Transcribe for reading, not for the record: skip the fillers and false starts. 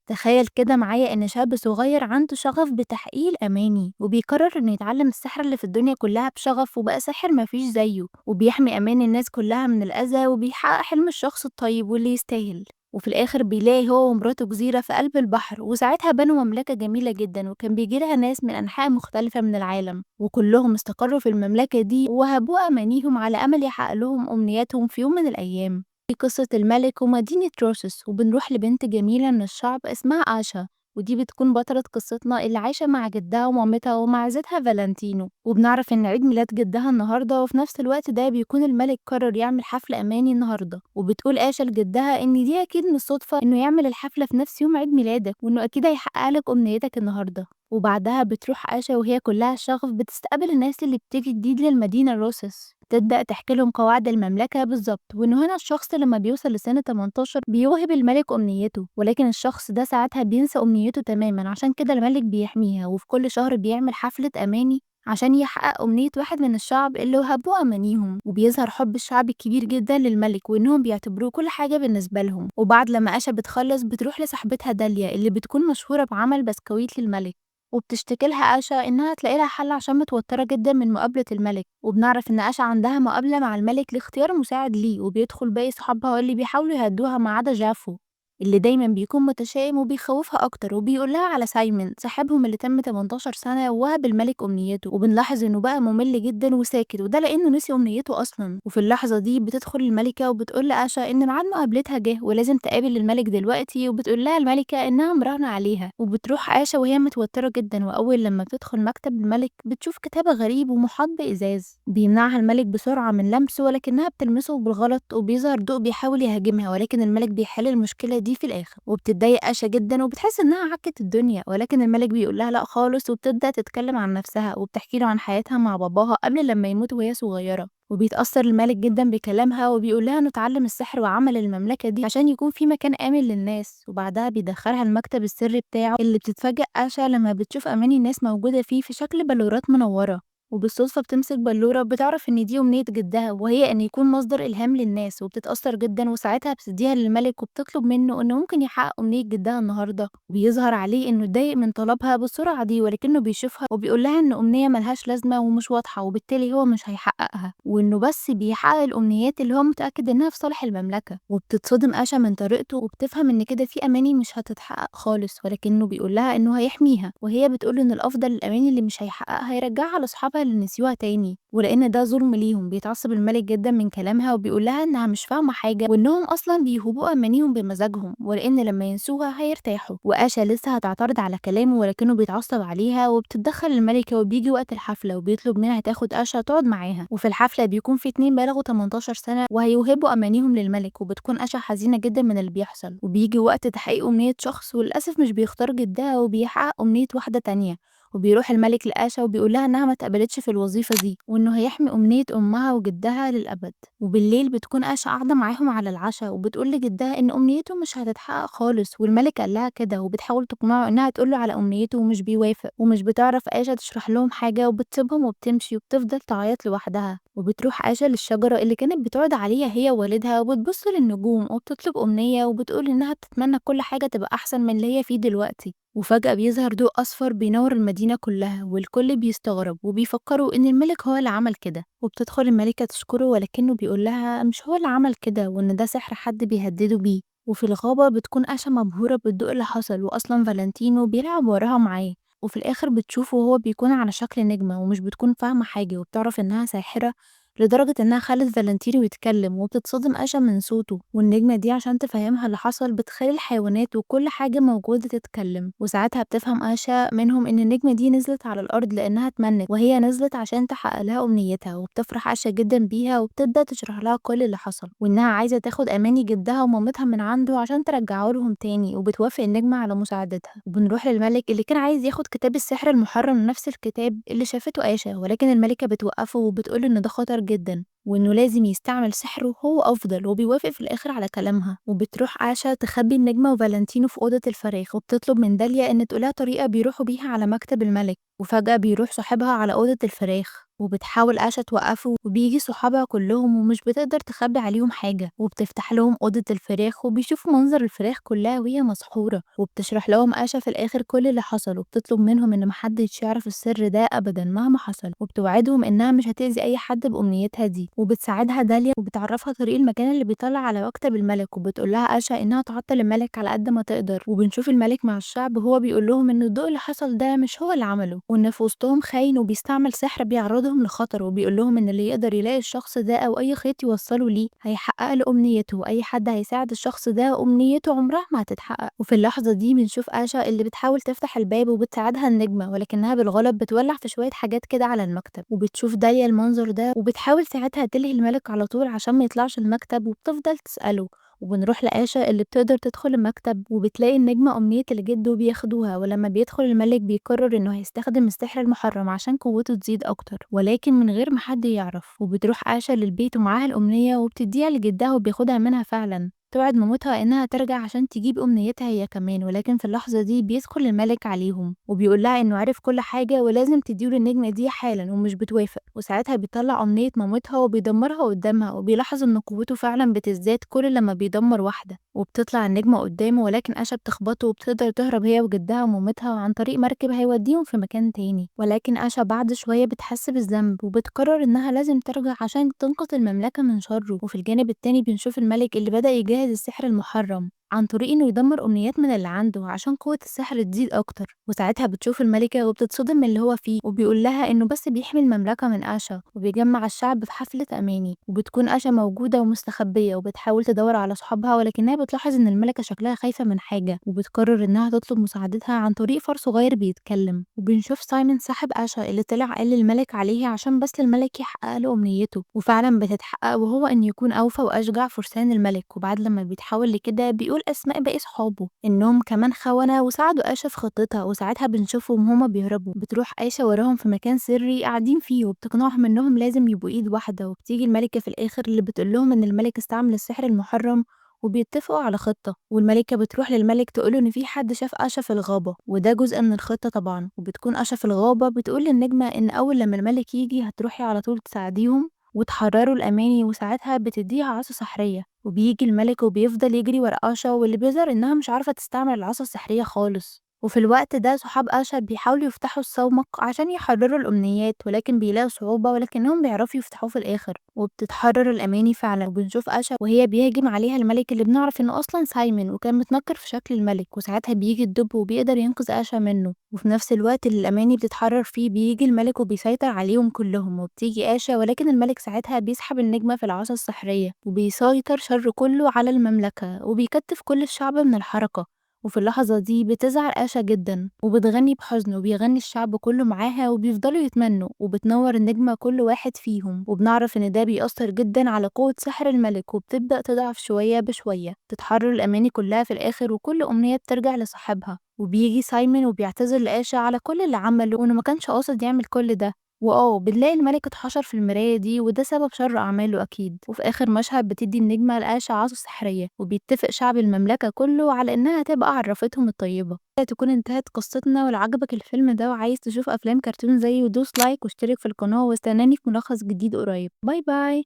تخيل كده معايا إن شاب صغير عنده شغف بتحقيق الأماني وبيقرر إنه يتعلم السحر اللي في الدنيا كلها بشغف وبقى ساحر مفيش زيه وبيحمي أمان الناس كلها من الأذى وبيحقق حلم الشخص الطيب واللي يستاهل. وفي الآخر بيلاقي هو ومراته جزيرة في قلب البحر، وساعتها بنوا مملكة جميلة جدا وكان بيجيلها ناس من أنحاء مختلفة من العالم، وكلهم استقروا في المملكة دي ووهبوا أمانيهم على أمل يحقق لهم أمنياتهم في يوم من الأيام. دي قصة الملك ومدينة روسوس، وبنروح لبنت جميلة من الشعب اسمها آشا، ودي بتكون بطلة قصتنا اللي عايشة مع جدها ومامتها ومعزتها فالنتينو. وبنعرف إن عيد ميلاد جدها النهاردة، وفي نفس الوقت ده بيكون الملك قرر يعمل حفل أماني النهاردة، وبتقول آشا لجدها إن دي أكيد مش صدفة إنه يعمل الحفلة في نفس يوم عيد ميلادك، وإنه أكيد هيحقق لك أمنيتك النهاردة. وبعدها بتروح آشا وهي كلها شغف بتستقبل الناس اللي بتيجي جديد للمدينة روسوس، تبدأ تحكي لهم قواعد المملكة بالظبط، وإنه هنا الشخص لما بيوصل لسن 18 بيوهب الملك أمنيته، ولكن الشخص ده ساعتها بينسى أمنيته تماما، عشان كده الملك بيحميها، وفي كل شهر بيعمل حفلة أماني عشان يحقق أمنية واحد من الشعب اللي وهبوه أمانيهم، وبيظهر حب الشعب الكبير جدا للملك وإنهم بيعتبروه كل حاجة بالنسبة لهم. وبعد لما آشا بتخلص بتروح لصاحبتها داليا اللي بتكون مشهورة بعمل بسكويت للملك، وبتشتكي لها آشا إنها تلاقي لها حل عشان متوترة جدا من مقابلة الملك. وبنعرف إن آشا عندها مقابلة مع الملك لاختيار مساعد ليه، وبيدخل باقي صحابها اللي بيحاولوا يهدوها ما عدا جافو اللي دايما بيكون متشائم وبيخوفها أكتر، وبيقول لها على سايمون صاحبهم اللي تم 18 سنة ووهب الملك أمنيته. وبنلاحظ إنه بقى ممل جدا وساكت، وده لأنه نسي أمنيته أصلا. وفي اللحظة دي بتدخل الملكة وبتقول لآشا إن ميعاد مقابلتها جه ولازم تقابل الملك دلوقتي، وبتقول لها الملكة إنها مراهنة عليها. وبتروح آشا وهي متوترة جدا، وأول لما بتدخل مكتب الملك بتشوف كتاب غريب ومحاط بإزاز بيمنعها الملك بسرعة من لمسه، ولكنها بتلمسه بالغلط وبيظهر ضوء بيحاول يهاجمها، ولكن الملك بيحل المشكلة دي في الآخر. وبتتضايق آشا جدا وبتحس إنها عكت الدنيا، ولكن الملك بيقول لها لا خالص، وبتبدأ تتكلم عن نفسها وبتحكي له عن حياتها مع باباها قبل لما يموت وهي صغيرة. وبيتأثر الملك جدا بكلامها وبيقول لها انه اتعلم السحر وعمل المملكة دي عشان يكون في مكان آمن للناس. وبعدها بيدخلها المكتب السري بتاعه اللي بتتفاجأ آشا لما بتشوف أماني الناس موجودة فيه في شكل بلورات منورة، وبالصدفة بتمسك بلورة بتعرف إن دي أمنية جدها، وهي إن يكون مصدر إلهام للناس. وبتتأثر جدا وساعتها بتديها للملك وبتطلب منه إنه ممكن يحقق أمنية جدها النهاردة. وبيظهر عليه إنه اتضايق من طلبها بالسرعة دي، ولكنه بيشوفها وبيقول لها إن أمنية ملهاش لازمة ومش واضحة وبالتالي هو مش هيحققها، وإنه بس بيحقق الأمنيات اللي هو متأكد إنها في صالح المملكة. وبتتصدم آشا من طريقته وبتفهم إن كده في أماني مش هتتحقق خالص، ولكنه بيقول لها إنه هيحميها، وهي بتقول إن الأفضل الأماني اللي مش هيحققها هيرجعها لأصحابها اللي نسيوها تاني، ولأن ده ظلم ليهم. بيتعصب الملك جدا من كلامها وبيقول لها إنها مش فاهمة حاجة، وإنهم أصلا بيهبوا أمانيهم بمزاجهم، ولأن لما ينسوها هيرتاحوا. وآشا لسه هتعترض على كلامه ولكنه بيتعصب عليها، وبتتدخل الملكة وبيجي وقت الحفلة وبيطلب منها تاخد آشا تقعد معاها. وفي الحفلة بيكون في اتنين بلغوا 18 سنة وهيوهبوا أمانيهم للملك، وبتكون آشا حزينة جدا من اللي بيحصل. وبيجي وقت تحقيق أمنية شخص، وللأسف مش بيختار جدها وبيحقق أمنية واحدة تانية. وبيروح الملك لآشا وبيقول لها إنها ما اتقبلتش في الوظيفة دي، وإنه هيحمي أمنية أمها وجدها للأبد. وبالليل بتكون آشا قاعدة معاهم على العشاء وبتقول لجدها إن أمنيته مش هتتحقق خالص، والملك قال لها كده، وبتحاول تقنعه إنها تقول له على أمنيته ومش بيوافق. ومش بتعرف آشا تشرح لهم حاجة وبتسيبهم وبتمشي وبتفضل تعيط لوحدها. وبتروح آشا للشجرة اللي كانت بتقعد عليها هي ووالدها وبتبص للنجوم وبتطلب أمنية وبتقول إنها بتتمنى كل حاجة تبقى أحسن من اللي هي فيه دلوقتي. وفجأة بيظهر ضوء أصفر بينور المدينة كلها، والكل بيستغرب وبيفكروا إن الملك هو اللي عمل كده. وبتدخل الملكة تشكره ولكنه بيقول لها مش هو اللي عمل كده، وإن ده سحر حد بيهدده بيه. وفي الغابة بتكون آشا مبهورة بالضوء اللي حصل، وأصلا فالنتينو بيلعب وراها معاه. وفي الآخر بتشوفه وهو بيكون على شكل نجمة ومش بتكون فاهمة حاجة، وبتعرف إنها ساحرة لدرجة إنها خلت فالنتينو يتكلم. وبتتصدم آشا من صوته، والنجمة دي عشان تفهمها اللي حصل بتخلي الحيوانات وكل حاجة موجودة تتكلم. وساعتها بتفهم آشا منهم إن النجمة دي نزلت على الأرض لأنها اتمنت، وهي نزلت عشان تحقق لها أمنيتها. وبتفرح آشا جدا بيها وبتبدأ تشرح لها كل اللي حصل، وإنها عايزة تاخد أماني جدها ومامتها من عنده عشان ترجعه لهم تاني. وبتوافق النجمة على مساعدتها. وبنروح للملك اللي كان عايز ياخد كتاب السحر المحرم، نفس الكتاب اللي شافته آشا، ولكن الملكة بتوقفه وبتقول إن ده خطر جدا، وإنه لازم يستعمل سحره هو أفضل، وبيوافق في الآخر على كلامها. وبتروح آشا تخبي النجمة وفالنتينو في أوضة الفراخ، وبتطلب من داليا إن تقولها طريقة بيروحوا بيها على مكتب الملك. وفجأة بيروح صاحبها على أوضة الفراخ، وبتحاول آشا توقفه، وبيجي صحابها كلهم ومش بتقدر تخبي عليهم حاجة، وبتفتح لهم أوضة الفراخ وبيشوفوا منظر الفراخ كلها وهي مسحورة. وبتشرح لهم آشا في الآخر كل اللي حصل، وبتطلب منهم إن محدش يعرف السر ده أبدا مهما حصل، وبتوعدهم إنها مش هتأذي أي حد بأمنيتها دي. وبتساعدها داليا وبتعرفها طريق المكان اللي بيطلع على مكتب الملك، وبتقول لها آشا إنها تعطل الملك على قد ما تقدر. وبنشوف الملك مع الشعب وهو بيقول لهم إن الضوء اللي حصل ده مش هو اللي عمله، وإن في وسطهم خاين وبيستعمل سحر بيعرضهم لخطر، وبيقول لهم إن اللي يقدر يلاقي الشخص ده أو أي خيط يوصله ليه هيحقق له أمنيته، وأي حد هيساعد الشخص ده أمنيته عمرها ما هتتحقق. وفي اللحظة دي بنشوف آشا اللي بتحاول تفتح الباب وبتساعدها النجمة، ولكنها بالغلط بتولع في شوية حاجات كده على المكتب. وبتشوف داليا المنظر ده وبتحاول ساعتها تلهي الملك على طول عشان ما يطلعش المكتب، وبتفضل تسأله. وبنروح لآشا اللي بتقدر تدخل المكتب وبتلاقي النجمة أمنية الجد وبياخدوها، ولما بيدخل الملك بيقرر إنه هيستخدم السحر المحرم عشان قوته تزيد أكتر، ولكن من غير ما حد يعرف. وبتروح آشا للبيت ومعاها الأمنية وبتديها لجدها وبياخدها منها فعلا. توعد مامتها إنها ترجع عشان تجيب أمنيتها هي كمان، ولكن في اللحظة دي بيدخل الملك عليهم وبيقول لها إنه عرف كل حاجة ولازم تديله النجمة دي حالا، ومش بتوافق. وساعتها بيطلع أمنية مامتها وبيدمرها قدامها، وبيلاحظ إن قوته فعلا بتزداد كل لما بيدمر واحدة. وبتطلع النجمة قدامه ولكن آشا بتخبطه وبتقدر تهرب هي وجدها ومامتها عن طريق مركب هيوديهم في مكان تاني. ولكن آشا بعد شوية بتحس بالذنب وبتقرر إنها لازم ترجع عشان تنقذ المملكة من شره. وفي الجانب التاني بنشوف الملك اللي بدأ يجهز السحر المحرم عن طريق إنه يدمر أمنيات من اللي عنده عشان قوة السحر تزيد أكتر. وساعتها بتشوف الملكة وبتتصدم من اللي هو فيه، وبيقول لها إنه بس بيحمي المملكة من آشا، وبيجمع الشعب في حفلة أماني. وبتكون آشا موجودة ومستخبية وبتحاول تدور على صحابها، ولكنها بتلاحظ إن الملكة شكلها خايفة من حاجة، وبتقرر إنها تطلب مساعدتها عن طريق فار صغير بيتكلم. وبنشوف سايمون صاحب آشا اللي طلع قال للملك عليه عشان بس الملك يحقق له أمنيته، وفعلا بتتحقق وهو إن يكون أوفى وأشجع فرسان الملك. وبعد لما بيتحول لكده بيقول أسماء باقي صحابه إنهم كمان خونة وساعدوا آشا في خطتها، وساعتها بنشوفهم هما بيهربوا. بتروح آشا وراهم في مكان سري قاعدين فيه وبتقنعهم إنهم لازم يبقوا إيد واحدة. وبتيجي الملكة في الآخر اللي بتقول لهم إن الملك استعمل السحر المحرم، وبيتفقوا على خطة. والملكة بتروح للملك تقوله إن في حد شاف آشا في الغابة، وده جزء من الخطة طبعا. وبتكون آشا في الغابة بتقول للنجمة إن أول لما الملك يجي هتروحي على طول تساعديهم وتحرروا الأماني، وساعتها بتديها عصا سحرية. وبيجي الملك وبيفضل يجري ورا آشا، واللي بيظهر إنها مش عارفة تستعمل العصا السحرية خالص. وفي الوقت ده صحاب آشا بيحاولوا يفتحوا الصومعة عشان يحرروا الأمنيات، ولكن بيلاقوا صعوبة، ولكنهم بيعرفوا يفتحوه في الآخر وبتتحرر الأماني فعلا. وبنشوف آشا وهي بيهجم عليها الملك اللي بنعرف إنه أصلا سايمون وكان متنكر في شكل الملك، وساعتها بيجي الدب وبيقدر ينقذ آشا منه. وفي نفس الوقت اللي الأماني بتتحرر فيه بيجي الملك وبيسيطر عليهم كلهم، وبتيجي آشا ولكن الملك ساعتها بيسحب النجمة في العصا السحرية وبيسيطر شر كله على المملكة وبيكتف كل الشعب من الحركة. وفي اللحظة دي بتزعل آشا جدا وبتغني بحزن، وبيغني الشعب كله معاها وبيفضلوا يتمنوا، وبتنور النجمة كل واحد فيهم. وبنعرف إن ده بيأثر جدا على قوة سحر الملك، وبتبدأ تضعف شوية بشوية. تتحرر الأماني كلها في الآخر وكل أمنية بترجع لصاحبها. وبيجي سايمون وبيعتذر لآشا على كل اللي عمله وإنه ما كانش قاصد يعمل كل ده. بنلاقي الملك اتحشر في المراية دي وده سبب شر أعماله أكيد. وفي آخر مشهد بتدي النجمة لآشا عصا سحرية، وبيتفق شعب المملكة كله على إنها تبقى عرفتهم الطيبة. كده تكون انتهت قصتنا. ولو عجبك الفيلم ده وعايز تشوف أفلام كرتون زيه دوس لايك واشترك في القناة، واستناني في ملخص جديد قريب. باي باي.